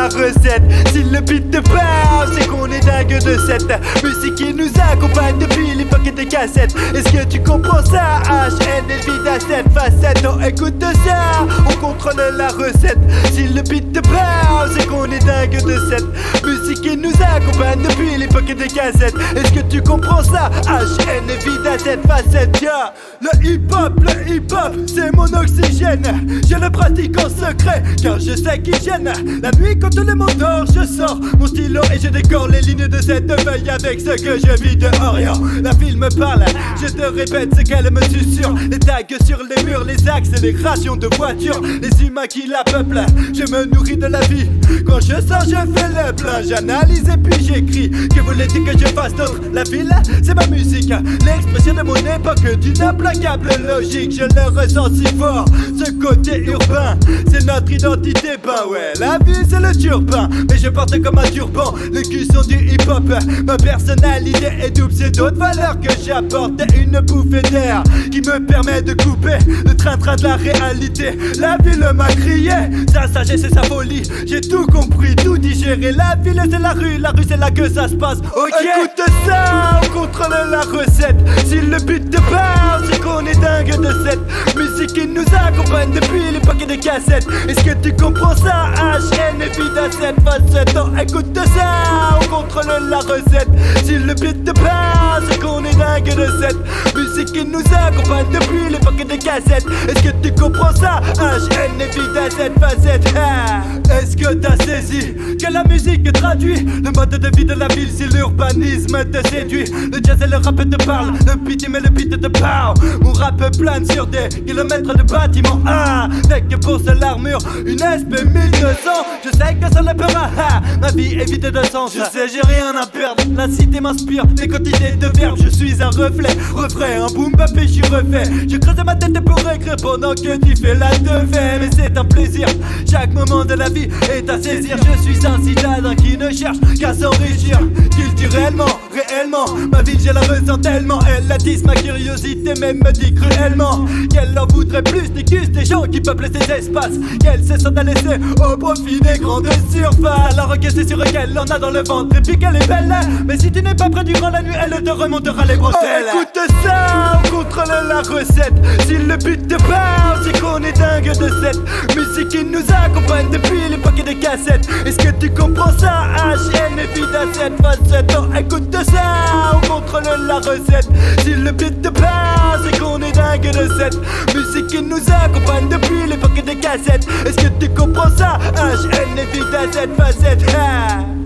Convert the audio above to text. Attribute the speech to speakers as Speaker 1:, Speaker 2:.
Speaker 1: la recette. Si le beat te parle, c'est qu'on est dingue de cette musique qui nous accompagne depuis l'époque des cassettes. Est-ce que tu comprends ça? HN est vide à cette facette. Oh, écoute ça, on contrôle la recette. Si le beat te parle, c'est qu'on est dingue de cette musique qui nous accompagne depuis l'époque des cassettes. Est-ce que tu comprends ça? HN est vide à cette facette. Yeah. Le hip-hop, c'est mon oxygène. Je le pratique en secret, car je sais qu'il gêne. La nuit quand tout le monde dort, je sors mon stylo et je décore les lignes de cette feuille avec ce que je vis dehors. Yo. La ville me parle, je te répète ce qu'elle me susurre. Les tags sur les murs, les accélérations de voitures, les humains qui la peuplent. Je me nourris de la vie, quand je sors je fais le plein. J'analyse et puis j'écris. Que voulez-vous que je fasse d'autre? La ville, c'est ma musique, l'expression de mon époque d'une implacable logique. Je le ressens si fort, ce côté urbain, c'est notre identité. Ben ouais, la vie c'est le turpin, mais je porte comme un turban les cuissons du hip-hop. Ma personnalité est double, c'est d'autres valeurs que j'apporte. Une bouffée d'air qui me permet de couper le train-train de la réalité. La ville m'a crié, sa sagesse et sa folie. J'ai tout compris, tout digéré. La ville c'est la rue c'est là que ça se passe. Ok, écoute ça, on contrôle la recette. Si le but te parle, c'est qu'on est dingue de cette musique qui nous accompagne depuis l'époque des cassettes. Est-ce que tu comprends ça? HN est vide à cette facette. Oh, écoute ça, on contrôle la recette. Si le beat te parle, c'est qu'on est dingue de cette musique qui nous accompagne depuis l'époque des cassettes. Est-ce que tu comprends ça? HN est vide à cette facette. Ah. Est-ce que t'as saisi que la musique traduit le mode de vie de la ville? Si l'urbanisme te séduit, le jazz et le rap te parlent, le beat mais le beat te parle. Mon rap plane sur des kilomètres de bâtiments. Ah, avec pour seule l'armure une SP 1200. Je sais que ça ne fera. Ma vie est vide de sens. Je sais, j'ai rien à perdre. La cité m'inspire des quantités de verbes. Je suis un reflet, refrain, un boom bap et je suis refait. Je creuse ma tête pour écrire pendant que tu fais la teufée. Mais c'est un plaisir, chaque moment de la vie est à saisir. Je suis un citadin qui ne cherche qu'à s'enrichir. Culturellement, réellement, ma vie je la ressens tellement. Elle attise ma curiosité, même me dit cruellement qu'elle en voudrait plus des cus des gens qui peuplent ces espaces. Qu'elle se sent à laisser au profit des grandes surfaces. Alors que c'est sûr qu'elle en a dans le ventre et puis qu'elle est belle. Mais si tu n'es pas prêt durant la nuit, elle te remontera les bretelles. Oh, écoute ça, on contrôle la recette. Si le but te parle, c'est qu'on est dingue de cette musique qui nous accompagne depuis l'époque des cassettes. Est-ce que tu comprends ça? HN est vide à cette facette. Oh, écoute ça, on contrôle la recette. Si le beat te parle, c'est qu'on est dingue de cette musique qui nous accompagne depuis l'époque des cassettes. Est-ce que tu comprends ça? HN est vide à cette facette. Ah.